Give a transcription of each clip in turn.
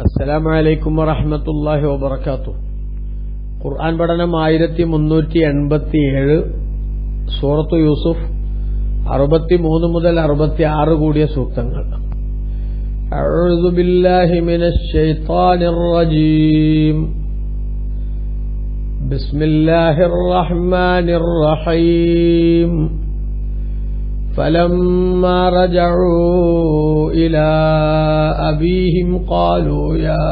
അസ്സലാമു അലൈക്കും വറഹ്മത്തുള്ളാഹി വബറകാതുഹു. ഖുർആൻ പഠനം 1387, സൂറത്തു യൂസുഫ് 63 മുതൽ 66 കൂടിയ സൂക്തങ്ങൾ. അഊദു ബില്ലാഹി മിനശ് ശൈത്വാനിർ റജീം. ബിസ്മില്ലാഹിർ റഹ്മാനിർ റഹീം. فلما رجعوا إلى أبيهم قالوا يا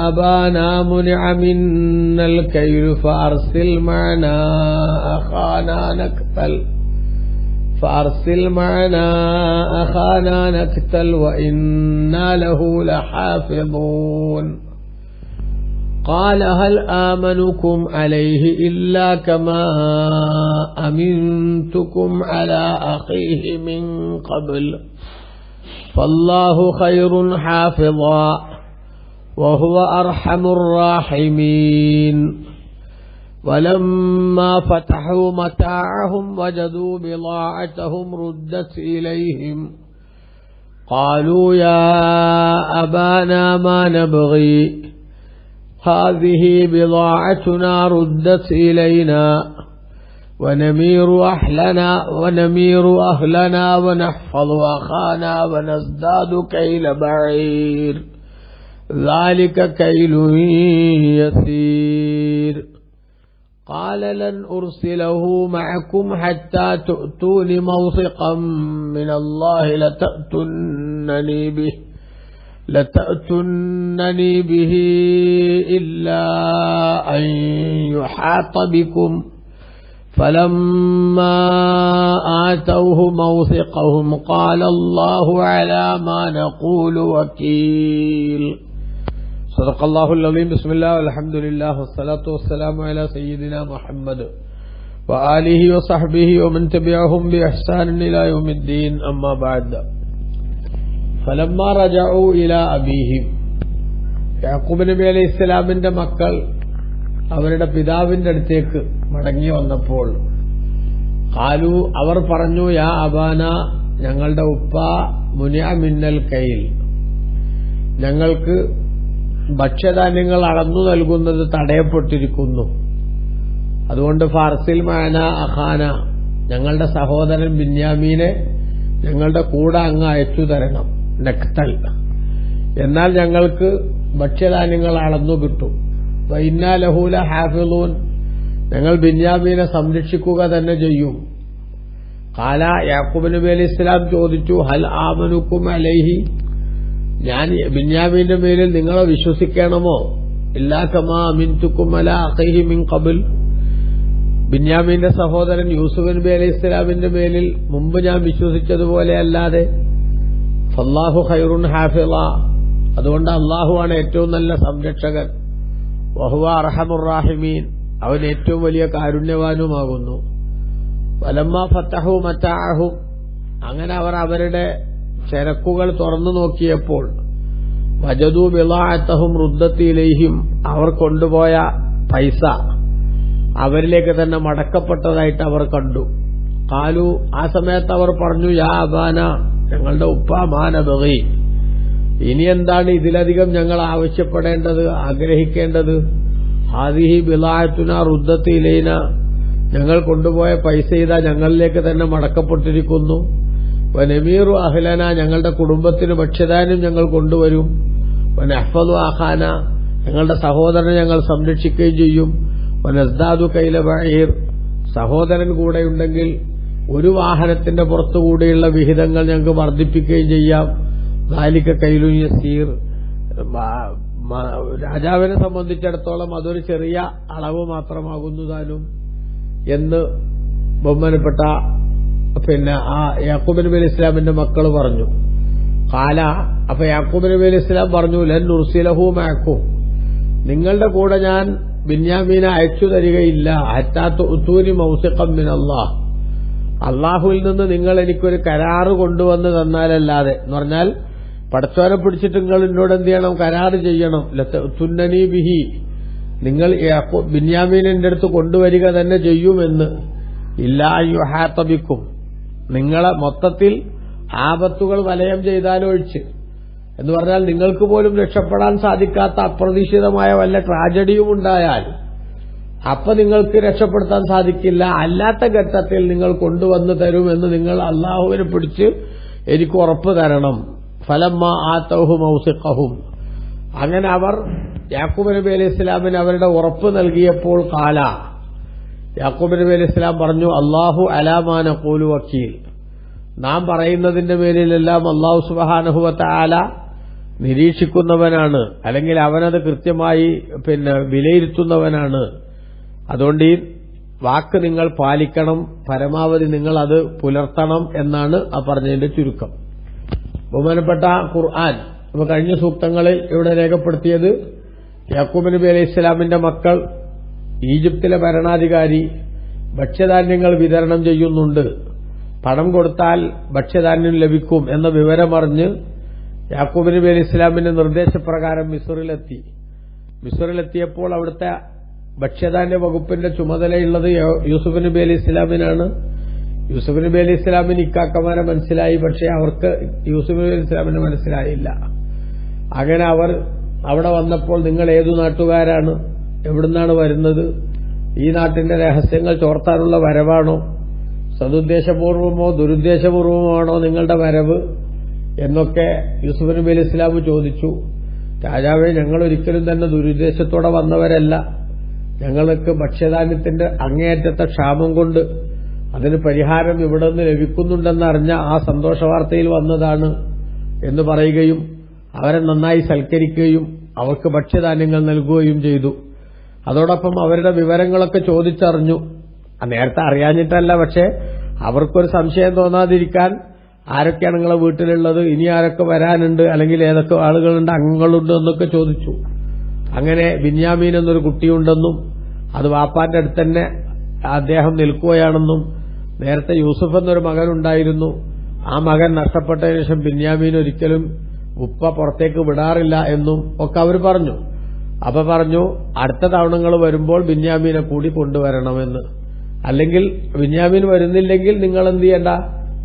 أبانا منع منا الكيل فأرسل معنا أخانا نكتل وإنا له لحافظون. قال هل آمنكم عليه إلا كما أمنتكم على أخيه من قبل فالله خير حافظا وهو أرحم الراحمين. ولما فتحوا متاعهم وجدوا بضاعتهم ردت إليهم قالوا يا أبانا ما نبغي هذه بضاعتنا ردت إلينا ونمير أهلنا ونحفظ أخانا ونزداد كيل بعير ذلك كيل يسير. قال لن أرسله معكم حتى تؤتون موثقا من الله لتأتونني به إلا أن يحاط بكم. فلما آتوه موثقهم قال الله على ما نقول وكيل. صدق الله العظيم. بسم الله والحمد لله والصلاة والسلام على سيدنا محمد وآله وصحبه ومن تبعهم بإحسان إلى يوم الدين. أما بعد. ഫലമ്മ റജഉ ഇലാ അബീഹിം. യാക്കൂബ് നബി അലൈഹി ഇസ്ലാമിന്റെ മക്കൾ അവരുടെ പിതാവിന്റെ അടുത്തേക്ക് മടങ്ങി വന്നപ്പോൾ ഖാലു, അവർ പറഞ്ഞു, യാ അബാന, ഞങ്ങളുടെ ഉപ്പ, മുനിഅ മിന്നൽ കൈൽ, ഞങ്ങൾക്ക് ഭക്ഷ്യധാന്യങ്ങൾ അളന്നു നൽകുന്നത് തടയപ്പെട്ടിരിക്കുന്നു. അതുകൊണ്ട് ഫാർസിൽ മഅന അഖാന, ഞങ്ങളുടെ സഹോദരൻ ബിന്യാമീനെ ഞങ്ങളുടെ കൂടെ അങ്ങ് അയച്ചു തരണം. നക്തൽ, എന്നാൽ ഞങ്ങൾക്ക് ഭക്ഷ്യധാന്യങ്ങൾ അളന്നു കിട്ടും. വഇന്നാ ലഹു ലഹാഫിളൂൻ, ഞങ്ങൾ ബിന്യാമീനെ സംരക്ഷിക്കുക തന്നെ ചെയ്യും. ഖാല, യാക്കൂബ് നബി അലൈഹി ഇസ്ലാം ചോദിച്ചു, ഹൽ ആമനുക്കും അലൈഹി, ഞാൻ ബിന്യാമീന്റെ മേലിൽ നിങ്ങളെ വിശ്വസിക്കണമോ? ഇല്ലാ കമാ അമിൻതുക്കും അലാ അഖീഹി മിൻ ഖബൽ, ബിന്യാമീന്റെ സഹോദരൻ യൂസുഫ് നബി അലൈഹി ഇസ്ലാമിന്റെ മേലിൽ മുമ്പ് ഞാൻ വിശ്വസിച്ചതുപോലെ അല്ലാതെ. ഫല്ലാഹു ഖൈറുൻ ഹാഫിള, അതുകൊണ്ട് അള്ളാഹുവാണ് ഏറ്റവും നല്ല സംരക്ഷകൻ. വഹുവ അർഹമുർ റാഹിമീൻ, അവൻ ഏറ്റവും വലിയ കാരുണ്യവാനുമാകുന്നു. വലമ്മ ഫതഹു മതാഅഹും, അങ്ങനെ അവർ അവരുടെ ചരക്കുകൾ തുറന്നു നോക്കിയപ്പോൾ വജദു ബിളാഅതഹും റുദ്ദത്ത് ഇലൈഹിം, അവർ കൊണ്ടുപോയ പൈസ അവരിലേക്ക് തന്നെ മടക്കപ്പെട്ടതായിട്ട് അവർ കണ്ടു. ഖാലു, ആ സമയത്ത് അവർ പറഞ്ഞു, യാ അബാന, ഞങ്ങളുടെ ഉപ്പ, മാ നബഗി, ഇനി എന്താണ് ഇതിലധികം ഞങ്ങൾ ആവശ്യപ്പെടേണ്ടത്, ആഗ്രഹിക്കേണ്ടത്? ഹാദിഹി ബിളാഅത്തുന റുദ്ദത്ത് ഇലൈന, ഞങ്ങൾ കൊണ്ടുപോയ പൈസ ഇതാ ഞങ്ങളിലേക്ക് തന്നെ മടക്കപ്പെട്ടിരിക്കുന്നു. വനമീറു അഹ്ലന, ഞങ്ങളുടെ കുടുംബത്തിന് ഭക്ഷ്യധാന്യം ഞങ്ങൾ കൊണ്ടുവരും. വനഹ്ഫദു അഖാന, ഞങ്ങളുടെ സഹോദരനെ ഞങ്ങൾ സംരക്ഷിക്കുകയും ചെയ്യും. വനസ്ദാദു കൈല ബഈർ, സഹോദരൻ കൂടെയുണ്ടെങ്കിൽ ഒരു വാഹനത്തിന്റെ പുറത്തുകൂടിയുള്ള വിഹിതങ്ങൾ ഞങ്ങൾക്ക് വർദ്ധിപ്പിക്കുകയും ചെയ്യാം. ദാലിക കൈലുൻ യസീർ, രാജാവിനെ സംബന്ധിച്ചിടത്തോളം അതൊരു ചെറിയ അളവ് മാത്രമാകുന്നു താനും എന്ന് ബഹുമാനപ്പെട്ട ആ യാക്കൂബ് നബി അലൈഹി ഇസ്ലാമിന്റെ മക്കൾ പറഞ്ഞു. ഖാല, അപ്പൊ യാക്കൂബ് നബി അലൈഹി ഇസ്ലാം പറഞ്ഞു, ലൻ നുർസിലഹു മഅക്കും, നിങ്ങളുടെ കൂടെ ഞാൻ ബിന്യാമീനെ അയച്ചു തരികയില്ല. ഹത്താ തുഅ്തൂനി മൗസിഖൻ മിനല്ലാഹ്, അള്ളാഹുവിൽ നിന്ന് നിങ്ങൾ എനിക്കൊരു കരാറ് കൊണ്ടുവന്ന് തന്നാലല്ലാതെ. എന്ന് പറഞ്ഞാൽ പടച്ചോനെ പിടിച്ചിട്ട് നിങ്ങൾ എന്നോട് എന്ത് ചെയ്യണം? കരാറ് ചെയ്യണം. ലതഅ്തുന്നനി ബിഹി, നിങ്ങൾ ബിന്യാമീനിന്റെ അടുത്ത് കൊണ്ടുവരിക തന്നെ ചെയ്യുമെന്ന്. ഇല്ലാ യുഹാതബിക്കും, നിങ്ങളെ മൊത്തത്തിൽ ആപത്തുകൾ വലയം ചെയ്താലൊഴിച്ച്, എന്ന് പറഞ്ഞാൽ നിങ്ങൾക്ക് പോലും രക്ഷപ്പെടാൻ സാധിക്കാത്ത അപ്രതീക്ഷിതമായ വല്ല ട്രാജഡിയും ഉണ്ടായാൽ അപ്പൊ നിങ്ങൾക്ക് രക്ഷപ്പെടുത്താൻ സാധിക്കില്ല. അല്ലാത്ത ഘട്ടത്തിൽ നിങ്ങൾ കൊണ്ടുവന്ന് തരുമെന്ന് നിങ്ങൾ അള്ളാഹുവിനെ പിടിച്ച് എനിക്ക് ഉറപ്പ് തരണം. ഫലമ്മ ആതൗഹു മൗസിഖഹും, അങ്ങനെ അവർ യാക്കൂബ് നബി അലൈഹി ഇസ്ലാമിന് അവരുടെ ഉറപ്പ് നൽകിയപ്പോൾ കാല, യാക്കൂബ് നബി അലൈഹി ഇസ്ലാം പറഞ്ഞു, അല്ലാഹു അലാ മാ നഖൂലു വക്കീൽ, നാം പറയുന്നതിന്റെ മേലിലെല്ലാം അല്ലാഹു സുബ്ഹാനഹു വ തആല നിരീക്ഷിക്കുന്നവനാണ്, അല്ലെങ്കിൽ അവനത് കൃത്യമായി വിലയിരുത്തുന്നവനാണ്. അതുകൊണ്ട് ഈ വാക്ക് നിങ്ങൾ പാലിക്കണം, പരമാവധി നിങ്ങൾ അത് പുലർത്തണം എന്നാണ് ആ പറഞ്ഞതിന്റെ ചുരുക്കം. ബഹുമാനപ്പെട്ട ഖുർആൻ ഇപ്പൊ കഴിഞ്ഞ സൂക്തങ്ങളിൽ ഇവിടെ രേഖപ്പെടുത്തിയത് യാക്കൂബ് നബി അലൈഹി ഇസ്ലാമിന്റെ മക്കൾ ഈജിപ്തിലെ ഭരണാധികാരി ഭക്ഷ്യധാന്യങ്ങൾ വിതരണം ചെയ്യുന്നുണ്ട്, പണം കൊടുത്താൽ ഭക്ഷ്യധാന്യം ലഭിക്കും എന്ന വിവരമറിഞ്ഞ് യാക്കൂബ് നബി അലൈഹി ഇസ്ലാമിന്റെ നിർദ്ദേശപ്രകാരം മിസ്റിലെത്തിയപ്പോൾ അവിടുത്തെ ഭക്ഷ്യധാന്യ വകുപ്പിന്റെ ചുമതലയുള്ളത് യൂസുഫ് നബി അലൈഹി ഇസ്ലാമിനാണ്. യൂസുഫ് നബി അലൈഹി ഇസ്ലാമിന് ഇക്കാക്കമാരെ മനസ്സിലായി, പക്ഷേ അവർക്ക് യൂസുഫ് നബി അലൈഹി ഇസ്ലാമിന് മനസ്സിലായില്ല. അങ്ങനെ അവർ അവിടെ വന്നപ്പോൾ നിങ്ങൾ ഏതു നാട്ടുകാരാണ്, എവിടുന്നാണ് വരുന്നത്, ഈ നാട്ടിന്റെ രഹസ്യങ്ങൾ ചോർത്താനുള്ള വരവാണോ, സതുദ്ദേശപൂർവമോ ദുരുദ്ദേശപൂർവമോ ആണോ നിങ്ങളുടെ വരവ് എന്നൊക്കെ യൂസുഫ് നബി അലൈഹി ഇസ്ലാം ചോദിച്ചു. രാജാവേ, ഞങ്ങൾ ഒരിക്കലും തന്നെ ദുരുദ്ദേശത്തോടെ വന്നവരല്ല, ഞങ്ങൾക്ക് ഭക്ഷ്യധാന്യത്തിന്റെ അങ്ങേയറ്റത്തെ ക്ഷാമം കൊണ്ട് അതിന് പരിഹാരം ഇവിടെ നിന്ന് ലഭിക്കുന്നുണ്ടെന്നറിഞ്ഞ ആ സന്തോഷവാർത്തയിൽ വന്നതാണ് എന്ന് പറയുകയും അവരെ നന്നായി സൽക്കരിക്കുകയും അവർക്ക് ഭക്ഷ്യധാന്യങ്ങൾ നൽകുകയും ചെയ്തു. അതോടൊപ്പം അവരുടെ വിവരങ്ങളൊക്കെ ചോദിച്ചറിഞ്ഞു. നേരത്തെ അറിയാഞ്ഞിട്ടല്ല, പക്ഷെ അവർക്കൊരു സംശയം തോന്നാതിരിക്കാൻ ആരൊക്കെയാണ് നിങ്ങളെ വീട്ടിലുള്ളത്, ഇനി ആരൊക്കെ വരാനുണ്ട്, അല്ലെങ്കിൽ ഏതൊക്കെ ആളുകളുണ്ട്, അംഗങ്ങളുണ്ട് എന്നൊക്കെ ചോദിച്ചു. അങ്ങനെ ബിന്യാമീൻ എന്നൊരു കുട്ടിയുണ്ടെന്നും അത് വാപ്പാന്റെ അടുത്ത് തന്നെ അദ്ദേഹം നിൽക്കുകയാണെന്നും, നേരത്തെ യൂസുഫ് എന്നൊരു മകനുണ്ടായിരുന്നു, ആ മകൻ നഷ്ടപ്പെട്ടതിന് ശേഷം ബിന്യാമീൻ ഒരിക്കലും ഉപ്പ പുറത്തേക്ക് വിടാറില്ല എന്നും ഒക്കെ അവർ പറഞ്ഞു. അപ്പൊ പറഞ്ഞു, അടുത്ത തവണകൾ വരുമ്പോൾ ബിന്യാമീനെ കൂടി കൊണ്ടുവരണമെന്ന്, അല്ലെങ്കിൽ ബിന്യാമീൻ വരുന്നില്ലെങ്കിൽ നിങ്ങൾ എന്ത് ചെയ്യണ്ട,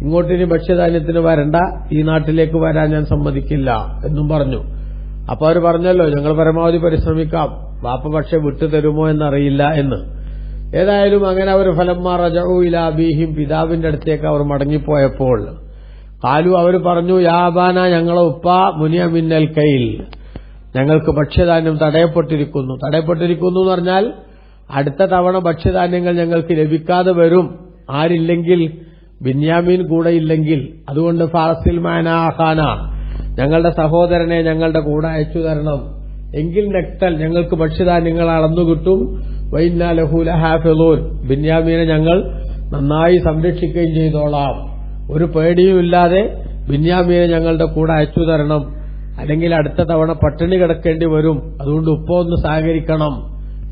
ഇങ്ങോട്ടിനി ഭക്ഷ്യധാന്യത്തിന് വരണ്ട, ഈ നാട്ടിലേക്ക് വരാൻ ഞാൻ സമ്മതിക്കില്ല എന്നും പറഞ്ഞു. അപ്പൊ അവർ പറഞ്ഞല്ലോ, ഞങ്ങൾ പരമാവധി പരിശ്രമിക്കാം, വാപ്പ പക്ഷെ വിട്ടുതരുമോ എന്നറിയില്ല എന്ന്. ഏതായാലും അങ്ങനെ അവർ ഫലമ്മ റജഉ ഇലാ അബീഹിം, പിതാവിന്റെ അടുത്തേക്ക് അവർ മടങ്ങിപ്പോയപ്പോൾ കാലു, അവർ പറഞ്ഞു, യാ അബാന, ഞങ്ങളെ ഉപ്പ, മുനിയ മിന്നൽ കൈൽ, ഞങ്ങൾക്ക് ഭക്ഷ്യധാന്യം തടയപ്പെട്ടിരിക്കുന്നു. തടയപ്പെട്ടിരിക്കുന്നു എന്ന് പറഞ്ഞാൽ അടുത്ത തവണ ഭക്ഷ്യധാന്യങ്ങൾ ഞങ്ങൾക്ക് ലഭിക്കാതെ വരും, ആരില്ലെങ്കിൽ, ബിന്യാമീൻ കൂടെ ഇല്ലെങ്കിൽ. അതുകൊണ്ട് ഫാസിൽ മാനാ ഖാന, ഞങ്ങളുടെ സഹോദരനെ ഞങ്ങളുടെ കൂടെ അയച്ചു തരണം, എങ്കിൽ നക്തൽ, ഞങ്ങൾക്ക് ഭക്ഷ്യധാന്യങ്ങൾ അളന്നു കിട്ടും. വഇന്നാ ലഹു ലഹാഫിളൂൻ, ബിന്യാമീനെ ഞങ്ങൾ നന്നായി സംരക്ഷിക്കുകയും ചെയ്തോളാം. ഒരു പേടിയുമില്ലാതെ ബിന്യാമീനെ ഞങ്ങളുടെ കൂടെ അയച്ചു തരണം, അല്ലെങ്കിൽ അടുത്ത തവണ പട്ടിണി കിടക്കേണ്ടി വരും, അതുകൊണ്ട് ഉപ്പ ഒന്ന് സഹകരിക്കണം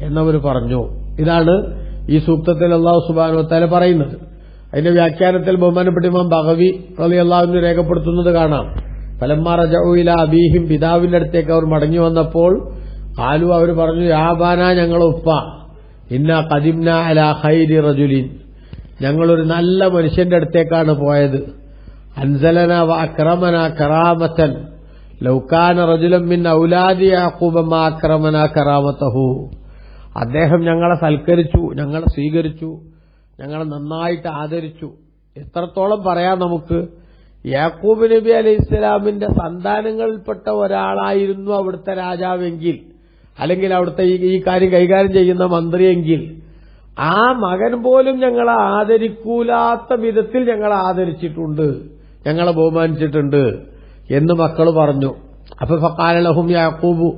എന്നവർ പറഞ്ഞു. ഇതാണ് ഈ സൂക്തത്തിൽ അല്ലാഹു സുബ്ഹാനഹു വ തആല പറയുന്നത്. അതിന്റെ വ്യാഖ്യാനത്തിൽ ബഹുമാനപ്പെട്ട ഇമാം ബഗവി റളിയല്ലാഹു അൻഹു രേഖപ്പെടുത്തുന്നത് കാണാം. ഫലമ്മ റജഉ ഇലാ അബീഹിം, പിതാവിന്റെ അടുത്തേക്ക് അവർ മടങ്ങി വന്നപ്പോൾ ഖാലു, അവർ പറഞ്ഞു, യാ അബാന, ഞങ്ങളെ ഉപ്പ, ഇന്നാ ഖദിംനാ അലാ ഖൈരി റജുലിൻ, ഞങ്ങളൊരു നല്ല മനുഷ്യന്റെ അടുത്തേക്കാണ് പോയത്. അൻസലന വ അക്രമന കറാമത്തൻ ലൗ കാന റജുലൻ മിൻ ഔലാദി യാഖൂബ മാ അക്രമന കറാമതഹു, അദ്ദേഹം ഞങ്ങളെ സൽക്കരിച്ചു, ഞങ്ങളെ സ്വീകരിച്ചു, ഞങ്ങളെ നന്നായിട്ട് ആദരിച്ചു. എത്രത്തോളം പറയാം നമുക്ക്, യാക്കൂബ് നബി അലൈഹി ഇസ്ലാമിന്റെ സന്താനങ്ങളിൽപ്പെട്ട ഒരാളായിരുന്നു അവിടുത്തെ രാജാവെങ്കിൽ, അല്ലെങ്കിൽ അവിടുത്തെ ഈ കാര്യം കൈകാര്യം ചെയ്യുന്ന മന്ത്രിയെങ്കിൽ, ആ മകൻ പോലും ഞങ്ങളെ ആദരിക്കൂലാത്ത വിധത്തിൽ ഞങ്ങളെ ആദരിച്ചിട്ടുണ്ട്, ഞങ്ങളെ ബഹുമാനിച്ചിട്ടുണ്ട് എന്ന് മക്കൾ പറഞ്ഞു. അപ്പൊ ഫഖാല ലഹും യാക്കൂബ്,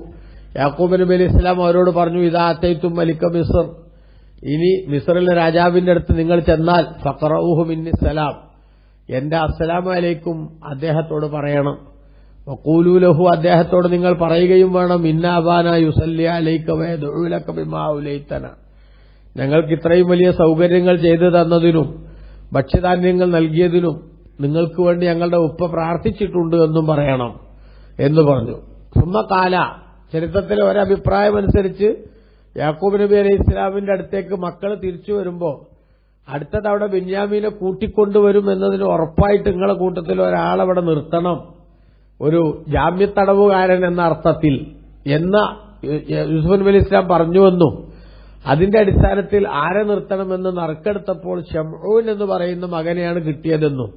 യാക്കൂബ് നബി അലൈഹി ഇസ്ലാം അവരോട് പറഞ്ഞു, ഇദാ അതൈതും മലിക മിസ്ർ, ഇനി മിസ്റിലെ രാജാവിന്റെ അടുത്ത് നിങ്ങൾ ചെന്നാൽ ഫഖറഊഹു മിന്നി സലാം, എന്റെ അസ്സലാമു അലൈക്കും അദ്ദേഹത്തോട് പറയണം. വഖൂലൂ ലഹു, അദ്ദേഹത്തോട് നിങ്ങൾ പറയുകയും വേണം, ഇന്ന അബാന യുസല്ലി അലൈക വയദഉ ലക ബിമാ ഔലൈതന, ഞങ്ങൾക്ക് ഇത്രയും വലിയ സൗകര്യങ്ങൾ ചെയ്തു തന്നതിനും ഭക്ഷ്യധാന്യങ്ങൾ നൽകിയതിനും നിങ്ങൾക്ക് വേണ്ടി ഞങ്ങളുടെ ഉപ്പ പ്രാർത്ഥിച്ചിട്ടുണ്ട് എന്നും പറയണം എന്ന് പറഞ്ഞു. സുമ്മക്കാല, ചരിത്രത്തിലെ ഒരഭിപ്രായമനുസരിച്ച് യാക്കൂബ് നബി അലൈഹി ഇസ്ലാമിന്റെ അടുത്തേക്ക് മക്കൾ തിരിച്ചു വരുമ്പോൾ അടുത്ത തവണ ബിന്യാമീനെ കൂട്ടിക്കൊണ്ടുവരും എന്നതിന് ഉറപ്പായിട്ട് നിങ്ങളെ കൂട്ടത്തിൽ ഒരാളവിടെ നിർത്തണം, ഒരു ജാമ്യത്തടവുകാരൻ എന്ന അർത്ഥത്തിൽ എന്ന യൂസുഫ് നബി അലൈഹി ഇസ്ലാം പറഞ്ഞുവെന്നും അതിന്റെ അടിസ്ഥാനത്തിൽ ആരെ നിർത്തണമെന്ന് നറുക്കെടുത്തപ്പോൾ ശംഊൻ എന്ന് പറയുന്ന മകനെയാണ് കിട്ടിയതെന്നും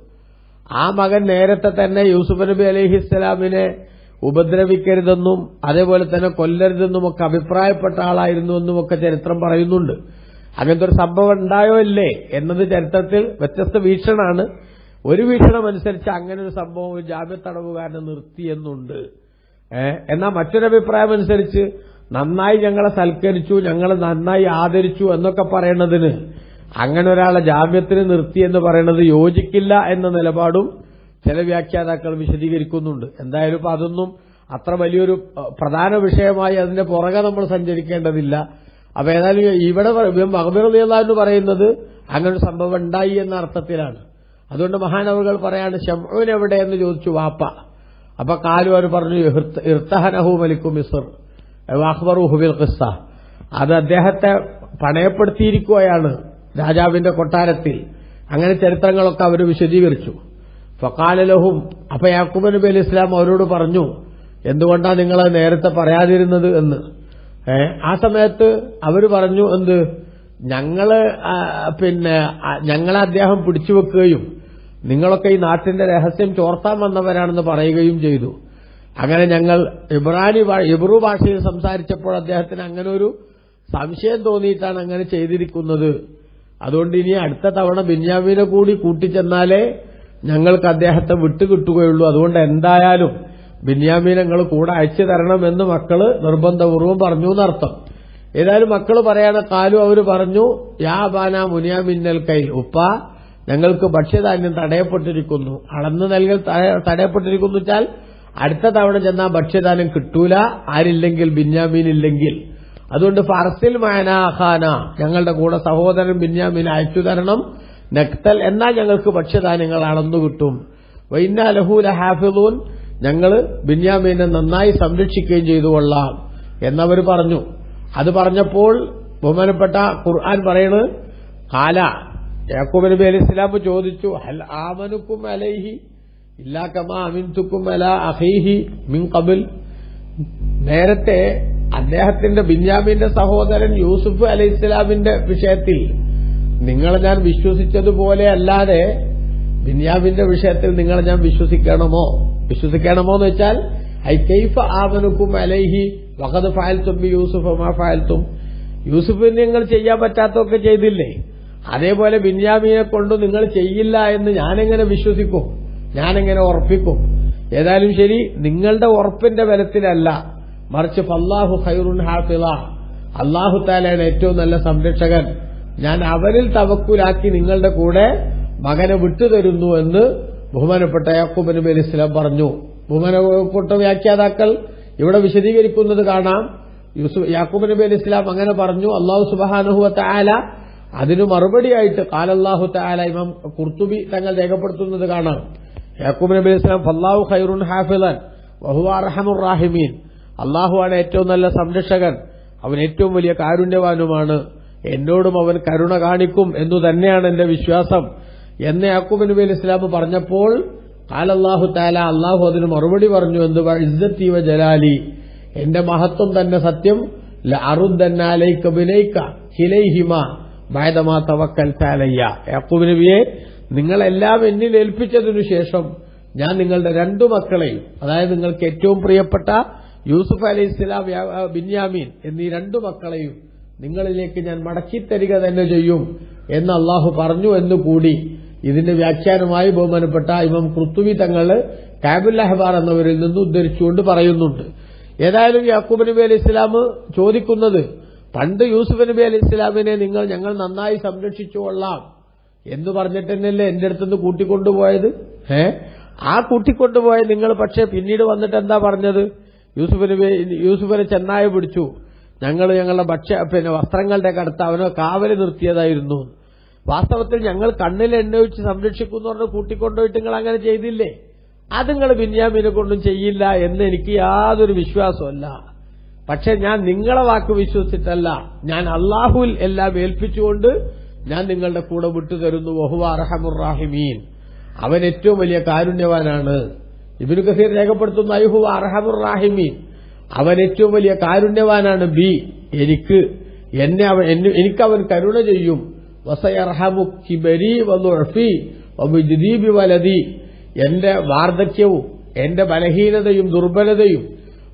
ആ മകൻ നേരത്തെ തന്നെ യൂസുഫ് നബി അലൈഹിസ്സലാമിനെ ഉപദ്രവിക്കരുതെന്നും അതേപോലെ തന്നെ കൊല്ലരുതെന്നുമൊക്കെ അഭിപ്രായപ്പെട്ട ആളായിരുന്നുവെന്നുമൊക്കെ ചരിത്രം പറയുന്നുണ്ട്. അങ്ങനത്തെ ഒരു സംഭവം ഉണ്ടായോ ഇല്ലേ എന്നത് ചരിത്രത്തിൽ വ്യത്യസ്ത വീക്ഷണമാണ്. ഒരു വീക്ഷണം അനുസരിച്ച് അങ്ങനെ ഒരു സംഭവം ജാമ്യത്തടവുകാരനെ നിർത്തിയെന്നുണ്ട്. എന്നാൽ മറ്റൊരഭിപ്രായം അനുസരിച്ച് നന്നായി ഞങ്ങളെ സൽക്കരിച്ചു, ഞങ്ങളെ നന്നായി ആദരിച്ചു എന്നൊക്കെ പറയുന്നതിന് അങ്ങനെ ഒരാളെ ജാമ്യത്തിന് നിർത്തി എന്ന് പറയുന്നത് യോജിക്കില്ല എന്ന നിലപാടും ചില വ്യാഖ്യാതാക്കൾ വിശദീകരിക്കുന്നുണ്ട്. എന്തായാലും ഇപ്പൊ അതൊന്നും അത്ര വലിയൊരു പ്രധാന വിഷയമായി അതിന്റെ പുറകെ നമ്മൾ സഞ്ചരിക്കേണ്ടതില്ല. അപ്പൊ ഏതായാലും ഇവിടെ മഖ്ബൂർ റളിയല്ലാഹു അൻഹു പറയുന്നത് അങ്ങനെ ഒരു സംഭവം ഉണ്ടായി എന്ന അർത്ഥത്തിലാണ്. അതുകൊണ്ട് മഹാനവറുകൾ പറയാണ് ശംഊൻ എവിടെ എന്ന് ചോദിച്ചു വാപ്പ. അപ്പൊ കാലു അവർ പറഞ്ഞു ഇർത്തഹനഹു മലിക്കു മിസ്ർ അഖ്ബറുഹു ബിൽ ഖിസ്സ, അത് അദ്ദേഹത്തെ പണയപ്പെടുത്തിയിരിക്കുകയാണ് രാജാവിന്റെ കൊട്ടാരത്തിൽ. അങ്ങനെ ചരിത്രങ്ങളൊക്കെ അവർ വിശദീകരിച്ചു. ഫഖാല ലഹും, അപ്പൊ യാക്കൂബ് നബി അലൈഹി ഇസ്ലാം അവരോട് പറഞ്ഞു എന്തുകൊണ്ടാണ് നിങ്ങൾ നേരത്തെ പറയാതിരുന്നത് എന്ന്. ആ സമയത്ത് അവർ പറഞ്ഞു എന്ത്, ഞങ്ങളെ അദ്ദേഹം പിടിച്ചു വെക്കുകയും നിങ്ങളൊക്കെ ഈ നാട്ടിന്റെ രഹസ്യം ചോർത്താൻ വന്നവരാണെന്ന് പറയുകയും ചെയ്തു. അങ്ങനെ ഞങ്ങൾ ഇബ്രു ഭാഷയിൽ സംസാരിച്ചപ്പോൾ അദ്ദേഹത്തിന് അങ്ങനെ ഒരു സംശയം തോന്നിയിട്ടാണ് അങ്ങനെ ചെയ്തിരിക്കുന്നത്. അതുകൊണ്ട് ഇനി അടുത്ത തവണ ബിന്യാമീനെ കൂടി കൂട്ടിച്ചെന്നാലേ ഞങ്ങൾക്ക് അദ്ദേഹത്തെ വിട്ടുകിട്ടുകയുള്ളൂ. അതുകൊണ്ട് എന്തായാലും ബിന്യാമീനെ നിങ്ങൾ കൂടെ അയച്ചു തരണമെന്ന് മക്കള് നിർബന്ധപൂർവ്വം പറഞ്ഞു എന്നർത്ഥം. ഏതായാലും മക്കള് പറയാണ് കാലു അവർ പറഞ്ഞു യാ ബാന മുനിയാമിന്നൽ കൈ, ഉപ്പ ഞങ്ങൾക്ക് ഭക്ഷ്യധാന്യം തടയപ്പെട്ടിരിക്കുന്നു. അളന്ന് നൽകൽ തടയപ്പെട്ടിരിക്കുന്നു വെച്ചാൽ അടുത്ത തവണ ചെന്നാൽ ഭക്ഷ്യധാന്യം കിട്ടൂല, ആരില്ലെങ്കിൽ ബിന്യാമീൻ ഇല്ലെങ്കിൽ. അതുകൊണ്ട് ഫർസിൽ മാനാഖാന, ഞങ്ങളുടെ കൂടെ സഹോദരൻ ബിന്യാമീൻ അയച്ചു തരണം. നക്തൽ, എന്നാൽ ഞങ്ങൾക്ക് ഭക്ഷ്യധാന്യങ്ങൾ അളന്നു കിട്ടും. വൈന്നാ ലഹു ലഹാഫിളൂൻ, ഞങ്ങൾ ബിന്യാമീനെ നന്നായി സംരക്ഷിക്കുകയും ചെയ്തു കൊള്ളാം എന്നവർ പറഞ്ഞു. അത് പറഞ്ഞപ്പോൾ ബഹുമാനപ്പെട്ട ഖുർആൻ പറയുന്നത് കാല യാക്കൂബ് നബി അലൈഹി ഇസ്ലാം ചോദിച്ചു ഹൽ ആമനുക്കും അലൈഹി ഇല്ലാ കമാ അമിൻതുക്കും അലാ അഖീഹി മിൻ ഖബൽ, നേരത്തെ അദ്ദേഹത്തിന്റെ ബിന്യാമീന്റെ സഹോദരൻ യൂസുഫ് അലൈഹി ഇസ്ലാമിന്റെ വിഷയത്തിൽ നിങ്ങളെ ഞാൻ വിശ്വസിച്ചതുപോലെ അല്ലാതെ ബിന്യാമീന്റെ വിഷയത്തിൽ നിങ്ങളെ ഞാൻ വിശ്വസിക്കണമോ എന്ന് വെച്ചാൽ ഐ കൈഫ ആമനുക്കും അലൈഹി വഖദ് ഫഅൽതും ബി യൂസുഫ് മാ ഫഅൽതും, യൂസുഫിന് നിങ്ങൾ ചെയ്യാൻ പറ്റാത്തൊക്കെ ചെയ്തില്ലേ, അതേപോലെ ബിന്യാമീനെ കൊണ്ട് നിങ്ങൾ ചെയ്യില്ല എന്ന് ഞാനെങ്ങനെ വിശ്വസിക്കും, ഞാനെങ്ങനെ ഉറപ്പിക്കും? ഏതായാലും ശരി, നിങ്ങളുടെ ഉറപ്പിന്റെ ബലത്തിലല്ല, മറിച്ച് ഫല്ലാഹു ഖൈറുൻ ഹാഫിള, അല്ലാഹു തആലയാണ് ഏറ്റവും നല്ല സംരക്ഷകൻ, ഞാൻ അവരിൽ തവക്കുലാക്കി നിങ്ങളുടെ കൂടെ മകനെ വിട്ടുതരുന്നു എന്ന് ബഹുമാനപ്പെട്ട യാക്കൂബ് നബി അലൈഹി ഇസ്ലാം പറഞ്ഞു. ബഹുമാനപ്പെട്ട വ്യാഖ്യാതാക്കൾ ഇവിടെ വിശദീകരിക്കുന്നത് കാണാം. യാക്കൂബ് നബി അലൈഹി ഇസ്ലാം അങ്ങനെ പറഞ്ഞു. അല്ലാഹു സുബ്ഹാനഹു വ തആല അതിനു മറുപടിയായിട്ട് ഖാലല്ലാഹു തആല ഇമാം ഖുർത്തുബി തങ്ങൾ രേഖപ്പെടുത്തുന്നത് കാണാം. യാക്കൂബ് നബി അലൈഹി ഇസ്ലാം ഫല്ലാഹു ഖൈറുൻ ഹാഫിളൻ വഹുവ അർഹമുർ റാഹിമീൻ, അല്ലാഹുവാണ് ഏറ്റവും നല്ല സംരക്ഷകൻ, അവൻ ഏറ്റവും വലിയ കാരുണ്യവാനുമാണ്, എന്നോടും അവൻ കരുണ കാണിക്കും എന്നു തന്നെയാണ് എന്റെ വിശ്വാസം എന്ന് യാക്കൂബ് നബി അലൈഹി ഇസ്ലാം പറഞ്ഞപ്പോൾ ഖാലല്ലാഹു തആല, അല്ലാഹു അതിന് മറുപടി പറഞ്ഞു എന്ത്, ഇസ്സത്തി വ ജലാലി, എന്റെ മഹത്വം തന്നെ സത്യം, ലഅറുദ്ദന്ന അലൈക ബിനൈക ഹിലൈഹിമാ ബഅദമാ തവക്കൽത അലയ്യ, യാക്കൂബ് നബിയെ നിങ്ങളെല്ലാം എന്നിൽ ഏൽപ്പിച്ചതിനു ശേഷം ഞാൻ നിങ്ങളുടെ രണ്ടു മക്കളെയും, അതായത് നിങ്ങൾക്ക് ഏറ്റവും പ്രിയപ്പെട്ട യൂസുഫ് അലൈഹി ഇസ്ലാം ബിന്യാമീൻ എന്നീ രണ്ടു മക്കളെയും നിങ്ങളിലേക്ക് ഞാൻ മടക്കിത്തരിക തന്നെ ചെയ്യും എന്ന് അള്ളാഹു പറഞ്ഞു എന്നുകൂടി ഇതിന്റെ വ്യാഖ്യാനമായി ബഹുമാനപ്പെട്ട ഇമാം ഖുർത്തുബി തങ്ങൾ കാബുൽ അഹ്ബാർ എന്നവരിൽ നിന്ന് ഉദ്ധരിച്ചുകൊണ്ട് പറയുന്നുണ്ട്. ഏതായാലും യാക്കൂബ് നബി അലൈഹി ഇസ്ലാം ചോദിക്കുന്നത്, പണ്ട് യൂസുഫ് നബി അലൈഹി ഇസ്ലാമിനെ ഞങ്ങൾ നന്നായി സംരക്ഷിച്ചുകൊള്ളാം എന്ന് പറഞ്ഞിട്ട് തന്നെയല്ലേ എന്റെ അടുത്തുനിന്ന് കൂട്ടിക്കൊണ്ടുപോയത്. ആ കൂട്ടിക്കൊണ്ടുപോയ നിങ്ങൾ പക്ഷേ പിന്നീട് വന്നിട്ട് എന്താ പറഞ്ഞത്, യൂസുഫിനെ ചെന്നായ പിടിച്ചു, ഞങ്ങളുടെ വസ്ത്രങ്ങളുടെ അടുത്ത് അവനെ കാവല് നിർത്തിയതായിരുന്നു. വാസ്തവത്തിൽ ഞങ്ങൾ കണ്ണിൽ എണ്ണ ഒഴിച്ച് സംരക്ഷിക്കുന്നു പറഞ്ഞ് കൂട്ടിക്കൊണ്ടുപോയിട്ട് നിങ്ങൾ അങ്ങനെ ചെയ്തില്ലേ, അത് നിങ്ങൾ ബിന്യാമീനെ കൊണ്ടും ചെയ്യില്ല എന്ന് എനിക്ക് യാതൊരു വിശ്വാസമല്ല. പക്ഷെ ഞാൻ നിങ്ങളെ വാക്ക് വിശ്വസിച്ചിട്ടല്ല, ഞാൻ അള്ളാഹുവിൽ എല്ലാം ഏൽപ്പിച്ചുകൊണ്ട് ഞാൻ നിങ്ങളുടെ കൂടെ വിട്ടുതരുന്നു. വഹുവ അർഹമുർ റാഹിമീൻ, അവൻ ഏറ്റവും വലിയ കാരുണ്യവാനാണ്. ഇബ്നു കസീർ രേഖപ്പെടുത്തുന്നു അയ്ഹുവ അർഹമുർ റാഹിമീൻ, അവൻ ഏറ്റവും വലിയ കാരുണ്യവാനാണ്. ബി, എനിക്കവൻ കരുണ ചെയ്യും. വസയർഹമു കിബരി വദുഅഫി വബിജ്ദീബി വലദി, എന്റെ വാർദ്ധക്യവും എന്റെ ബലഹീനതയും ദുർബലതയും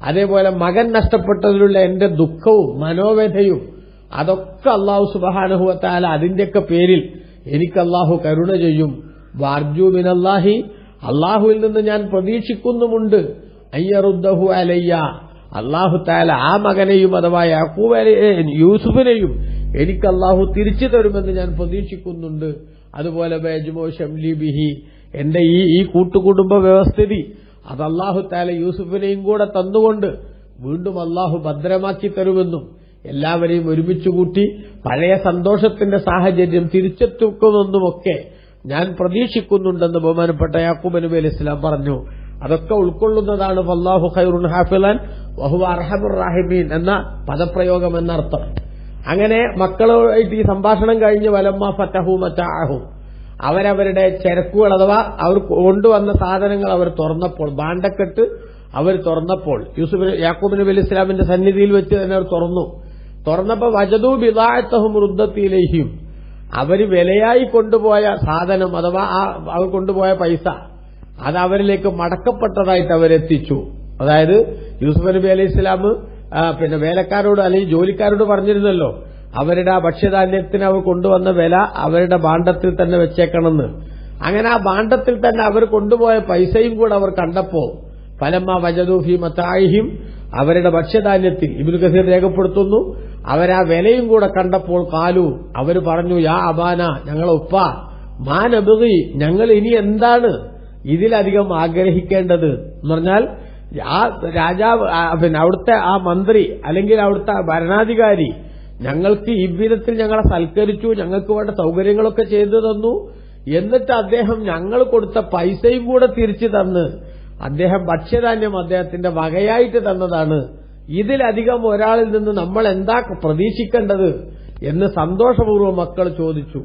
അതേപോലെ മകൻ നഷ്ടപ്പെട്ടതിലുള്ള എന്റെ ദുഃഖവും മനോവ്യഥയും അതൊക്കെ അല്ലാഹു സുബ്ഹാനഹു വ തആല അതിന്റെയൊക്കെ പേരിൽ എനിക്ക് അല്ലാഹു കരുണ ചെയ്യും. വാർജു മിനല്ലാഹി, അല്ലാഹുവിൽ നിന്ന് ഞാൻ പ്രതീക്ഷിക്കുന്നുമുണ്ട്. അയ്യറുദ്ദഹു അലയ്യ, അല്ലാഹു തആല ആ മകനെയും അഥവാ യൂസുഫിനെയും എനിക്ക് അല്ലാഹു തിരിച്ചു തരുമെന്ന് ഞാൻ പ്രതീക്ഷിക്കുന്നുണ്ട്. അതുപോലെ ബയജ്മു ശംലി ബിഹി, എന്റെ ഈ കൂട്ടുകുടുംബ വ്യവസ്ഥിതി അത് അല്ലാഹു തആല യൂസുഫിനെയും കൂടെ തന്നുകൊണ്ട് വീണ്ടും അല്ലാഹു ഭദ്രമാക്കി തരുമെന്നും എല്ലാവരെയും ഒരുമിച്ചു കൂട്ടി പഴയ സന്തോഷത്തിന്റെ സാഹചര്യം തിരിച്ചെത്തുക്കുമെന്നുമൊക്കെ ഞാൻ പ്രതീക്ഷിക്കുന്നുണ്ടെന്ന് ബഹുമാനപ്പെട്ട യാക്കൂബ് നബി അലൈഹി സ്വലാം പറഞ്ഞു. അതൊക്കെ ഉൾക്കൊള്ളുന്നതാണ് വല്ലാഹു ഖൈറുൻ ഹാഫിളൻ വഹുവ അർഹമുർ റാഹിമീൻ എന്ന പദപ്രയോഗം എന്നർത്ഥം. അങ്ങനെ മക്കളുമായിട്ട് ഈ സംഭാഷണം കഴിഞ്ഞ് വലമ്മ ഫതഹു മതാഅഹും, അവരവരുടെ ചരക്കുകൾ അഥവാ അവർ കൊണ്ടുവന്ന സാധനങ്ങൾ അവർ തുറന്നപ്പോൾ, ഭാണ്ഡക്കെട്ട് അവർ തുറന്നപ്പോൾ, യാക്കൂബ് നബി അലൈഹി സ്വലാമിന്റെ സന്നിധിയിൽ വെച്ച് തന്നെ അവർ തുറന്നപ്പോൾ വജദൂ ബിദാഅത്തഹും റുദ്ദത് ഇലൈഹിം, അവര് വിലയായി കൊണ്ടുപോയ സാധനം അഥവാ അവർ കൊണ്ടുപോയ പൈസ അത് അവരിലേക്ക് മടക്കപ്പെട്ടതായിട്ട് അവരെത്തിച്ചു. അതായത് യൂസുഫ് നബി അലൈഹി സ്വലാം പിന്നെ വേലക്കാരോട് അല്ലെങ്കിൽ ജോലിക്കാരോട് പറഞ്ഞിരുന്നല്ലോ അവരുടെ ആ ഭക്ഷ്യധാന്യത്തിന് അവർ കൊണ്ടുവന്ന വില അവരുടെ ഭാണ്ഡത്തിൽ തന്നെ വെച്ചേക്കണമെന്ന്. അങ്ങനെ ആ ഭാണ്ഡത്തിൽ തന്നെ അവർ കൊണ്ടുപോയ പൈസയും കൂടെ അവർ കണ്ടപ്പോ ഫലമ്മ വജദൂ ഫീ മതാഇഹിം, അവരുടെ ഭക്ഷ്യധാന്യത്തിൽ ഇബ്നു കസീർ രേഖപ്പെടുത്തുന്നു അവരാ വിലയും കൂടെ കണ്ടപ്പോൾ കാലു, അവർ പറഞ്ഞു യാ അബാന, ഞങ്ങളെ ഉപ്പ, മാ നബ്ഗി, ഞങ്ങൾ ഇനി എന്താണ് ഇതിലധികം ആഗ്രഹിക്കേണ്ടത് എന്ന് പറഞ്ഞാൽ ആ രാജാവ് പിന്നെ അവിടുത്തെ ആ മന്ത്രി അല്ലെങ്കിൽ അവിടുത്തെ ഭരണാധികാരി ഞങ്ങൾക്ക് ഈ വിധത്തിൽ ഞങ്ങളെ സൽക്കരിച്ചു, ഞങ്ങൾക്ക് വേണ്ട സൗകര്യങ്ങളൊക്കെ ചെയ്തു തന്നു, എന്നിട്ട് അദ്ദേഹം ഞങ്ങൾ കൊടുത്ത പൈസയും കൂടെ തിരിച്ചു തന്ന് അദ്ദേഹം ഭക്ഷ്യധാന്യം അദ്ദേഹത്തിന്റെ വകയായിട്ട് തന്നതാണ്. ഇതിലധികം ഒരാളിൽ നിന്ന് നമ്മൾ എന്താ പ്രതീക്ഷിക്കേണ്ടത് എന്ന് സന്തോഷപൂർവ്വം മക്കൾ ചോദിച്ചു.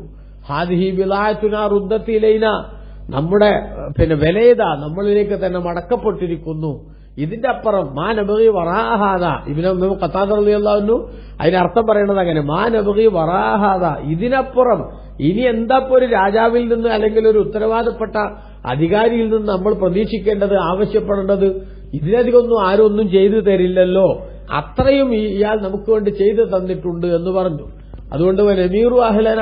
ഹാദിഹി ബിളാഅത്തുനാ റുദ്ദത് ഇലൈന, നമ്മുടെ പിന്നെ വിലയിത നമ്മളിലേക്ക് തന്നെ മടക്കപ്പെട്ടിരിക്കുന്നു. ഇതിന്റെ അപ്പുറം മാ നബഗി വറാഹാദ, ഇബ്നു ഖത്താദ റളിയല്ലാഹു അൻഹു അതിനർത്ഥം പറയുന്നത് അങ്ങനെ, മാ നബഗി വറാഹാദ, ഇതിനപ്പുറം ഇനി എന്താ ഒരു രാജാവിൽ നിന്ന് അല്ലെങ്കിൽ ഒരു ഉത്തരവാദപ്പെട്ട അധികാരിയിൽ നിന്ന് നമ്മൾ പ്രതീക്ഷിക്കേണ്ടത്, ആവശ്യപ്പെടേണ്ടത്? ഇതിലധികമൊന്നും ആരും ഒന്നും ചെയ്തു തരില്ലല്ലോ, അത്രയും ഇയാൾ നമുക്ക് വേണ്ടി ചെയ്തു തന്നിട്ടുണ്ട് എന്ന് പറഞ്ഞു. അതുകൊണ്ട് നമീറു അഹ്ലന,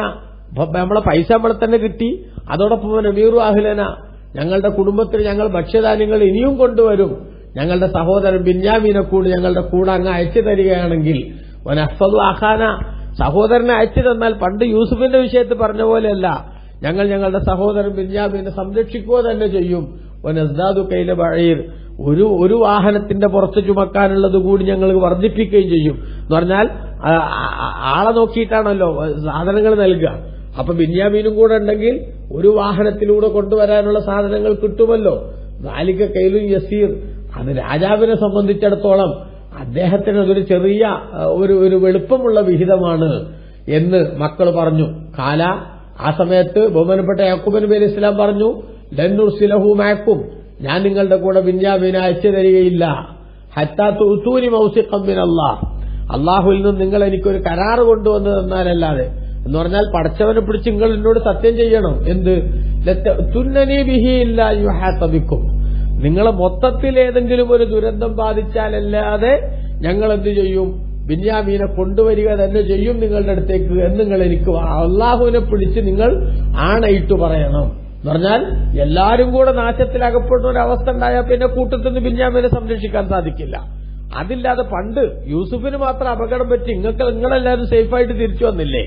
നമ്മളെ പൈസ നമ്മളെ തന്നെ കിട്ടി, അതോടൊപ്പം നമീറു അഹ്ലന, ഞങ്ങളുടെ കുടുംബത്തിൽ ഞങ്ങൾ ഭക്ഷ്യധാന്യങ്ങൾ ഇനിയും കൊണ്ടുവരും, ഞങ്ങളുടെ സഹോദരൻ ബിന്യാമീനെ കൂടി ഞങ്ങളുടെ കൂടെ അങ്ങ് അയച്ചു തരികയാണെങ്കിൽ, വനഹ്ഫദു അഖാന, സഹോദരനെ അയച്ചു തന്നാൽ പണ്ട് യൂസുഫിന്റെ വിഷയത്തിൽ പറഞ്ഞ പോലെയല്ല, ഞങ്ങൾ ഞങ്ങളുടെ സഹോദരൻ ബിന്യാമീനെ സംരക്ഷിക്കുക തന്നെ ചെയ്യും. വനസ്ദാദു കൈല ബഈർ, ഒരു വാഹനത്തിന്റെ പുറത്ത് ചുമക്കാനുള്ളത് കൂടി ഞങ്ങൾ വർദ്ധിപ്പിക്കുകയും ചെയ്യും. എന്ന് പറഞ്ഞാൽ ആളെ നോക്കിയിട്ടാണല്ലോ സാധനങ്ങൾ നൽകുക. അപ്പൊ ബിന്യാമീനും കൂടെ ഉണ്ടെങ്കിൽ ഒരു വാഹനത്തിലൂടെ കൊണ്ടുവരാനുള്ള സാധനങ്ങൾ കിട്ടുമല്ലോ. ദാലിക കൈലുൻ യസീർ, അത് രാജാവിനെ സംബന്ധിച്ചിടത്തോളം അദ്ദേഹത്തിന് അതൊരു ചെറിയ ഒരു വെളുപ്പമുള്ള വിഹിതമാണ് എന്ന് മക്കൾ പറഞ്ഞു. കാല, ആ സമയത്ത് ബഹുമാനപ്പെട്ട യാക്കൂബ് നബി അലൈഹി സ്വലാം പറഞ്ഞു, ലൻ നുർസിലഹു മഅക്കും, ഞാൻ നിങ്ങളുടെ കൂടെ ബിന്യാമീനെ അയച്ചു തരികയില്ല, ഹത്താ തുഅ്തൂനി മൗസിഖൻ മിനല്ലാഹ്, അള്ളാഹുവിൽ നിന്ന് നിങ്ങൾ എനിക്കൊരു കരാറ് കൊണ്ടുവന്ന് തന്നാലല്ലാതെ. എന്ന് പറഞ്ഞാൽ പടച്ചവനെ പിടിച്ച് നിങ്ങൾ എന്നോട് സത്യം ചെയ്യണം. എന്ത്? ലതഅ്തുന്നനി ബിഹി ഇല്ലാ യുഹാത ബിക്കും, നിങ്ങളെ മൊത്തത്തിൽ ഏതെങ്കിലും ഒരു ദുരന്തം ബാധിച്ചാലല്ലാതെ ഞങ്ങൾ എന്ത് ചെയ്യും? ബിന്യാമീനെ കൊണ്ടുവരിക തന്നെ ചെയ്യും നിങ്ങളുടെ അടുത്തേക്ക് എന്ന് നിങ്ങൾ എനിക്ക് അള്ളാഹുവിനെ പിടിച്ച് നിങ്ങൾ ആണയിട്ട് പറയണം. എന്ന് പറഞ്ഞാൽ എല്ലാരും കൂടെ നാശത്തിലകപ്പെടുന്ന ഒരു അവസ്ഥ ഉണ്ടായാൽ പിന്നെ കൂട്ടത്തിൽ നിന്ന് ബിന്യാമീനെ സംരക്ഷിക്കാൻ സാധിക്കില്ല. അതില്ലാതെ പണ്ട് യൂസുഫിന് മാത്രം അപകടം പറ്റി, നിങ്ങളെല്ലാവരും സേഫായിട്ട് തിരിച്ചു വന്നില്ലേ?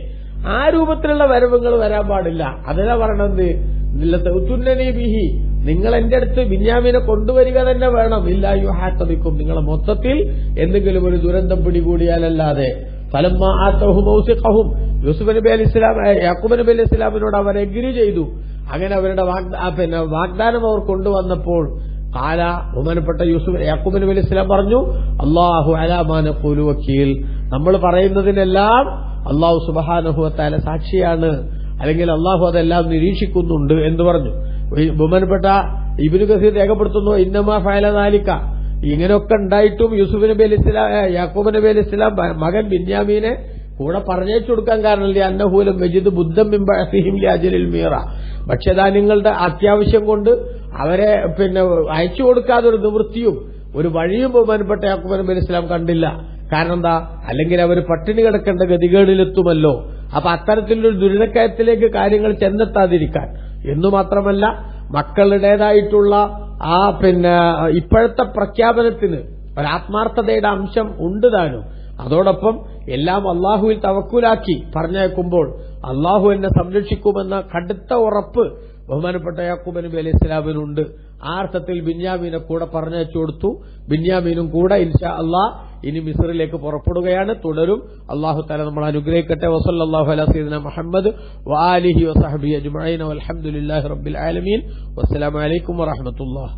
ആ രൂപത്തിലുള്ള വരവുകൾ വരാൻ പാടില്ല. അതിനാ പറയണത് തുന്നനി ബിഹി, നിങ്ങൾ എന്റെ അടുത്ത് ബിന്യാമീനെ കൊണ്ടുവരിക തന്നെ വേണം. ഇല്ലാ യുഹാത്തബിക്കും, നിങ്ങളെ മൊത്തത്തിൽ എന്തെങ്കിലും ഒരു ദുരന്തം പിടികൂടിയാലല്ലാതെ. ഫലമ്മ ആതഹു മൗസിഖഹും, യൂസുഫ് നബി അലൈഹി സ്വലാം യാക്കൂബ് നബി അലൈഹി സ്വലാമിനോട് അവർ എഗ്രി ചെയ്തു. അങ്ങനെ അവരുടെ വാഗ്ദാനം അവർ കൊണ്ടുവന്നപ്പോൾ കാല, ബഹുമാനപ്പെട്ട യാക്കൂബ് നബി അലൈഹി സ്വലാം പറഞ്ഞു, അല്ലാഹു അലാ മാ നഖൂലു വക്കീൽ, നമ്മൾ പറയുന്നതിനെല്ലാം അള്ളാഹു സുബ്ഹാനഹു വ തആല സാക്ഷിയാണ്, അല്ലെങ്കിൽ അള്ളാഹു അതെല്ലാം നിരീക്ഷിക്കുന്നുണ്ട് എന്ന് പറഞ്ഞു. ബഹുമാനപ്പെട്ട ഇബ്നു കസീർ രേഖപ്പെടുത്തുന്നു, ഇന്നമാ ഫഅല ദാലിക, ഇങ്ങനെയൊക്കെ ഉണ്ടായിട്ടും യൂസുഫ് നബി അലൈഹി ഇസ്ലാം, യാക്കൂബ് നബി അലൈഹി ഇസ്ലാം മകൻ ബിന്യാമീനെ കൂടെ പറഞ്ഞയച്ചു കൊടുക്കാൻ കാരണം അന്നഹൂലം മജിദ് ബുദ്ധം മിൻ ബഅസിഹിം ലിഅജലിൽ മീറ, ഭക്ഷ്യധാന്യങ്ങളുടെ അത്യാവശ്യം കൊണ്ട് അവരെ അയച്ചു കൊടുക്കാതെ ഒരു നിവൃത്തിയും ഒരു വഴിയും ബഹുമാനപ്പെട്ട യാക്കൂബ് നബി അലൈഹി ഇസ്ലാം കണ്ടില്ല. കാരണം എന്താ, അല്ലെങ്കിൽ അവർ പട്ടിണി കിടക്കേണ്ട ഗതികേടിലെത്തുമല്ലോ. അപ്പൊ അത്തരത്തിലൊരു ദുരിതക്കയത്തിലേക്ക് കാര്യങ്ങൾ ചെന്നെത്താതിരിക്കാൻ എന്നു മാത്രമല്ല, മക്കളുടേതായിട്ടുള്ള ആ ഇപ്പോഴത്തെ പ്രഖ്യാപനത്തിന് ഒരാത്മാർത്ഥതയുടെ അംശം ഉണ്ട് താനും. അതോടൊപ്പം എല്ലാം അള്ളാഹുവിൽ തവക്കുലാക്കി പറഞ്ഞേക്കുമ്പോൾ അള്ളാഹു എന്നെ സംരക്ഷിക്കുമെന്ന കടുത്ത ഉറപ്പ് ബഹുമാനപ്പെട്ട യാക്കൂബ് നബി അലൈഹി ഇസ്ലാമിനുണ്ട്. ആ അർത്ഥത്തിൽ ബിന്യാമീനെ കൂടെ പറഞ്ഞയച്ചു കൊടുത്തു. ബിന്യാമീനും കൂടെ ഇൻഷാ അള്ളാഹ് ഇനി മിസ്റിലേക്ക് പുറപ്പെടുകയാണ്. തുടരും. അള്ളാഹു തആല നമ്മൾ അനുഗ്രഹിക്കട്ടെ. വസല്ലല്ലാഹു അലാ സയ്യിദിനാ മുഹമ്മദ് വആലിഹി വസഹ്ബിഹി അജ്മഈൻ വൽഹംദുലില്ലാഹി റബ്ബിൽ ആലമീൻ. വസ്സലാമു അലൈക്കും വറഹ്മത്തുള്ളാഹി.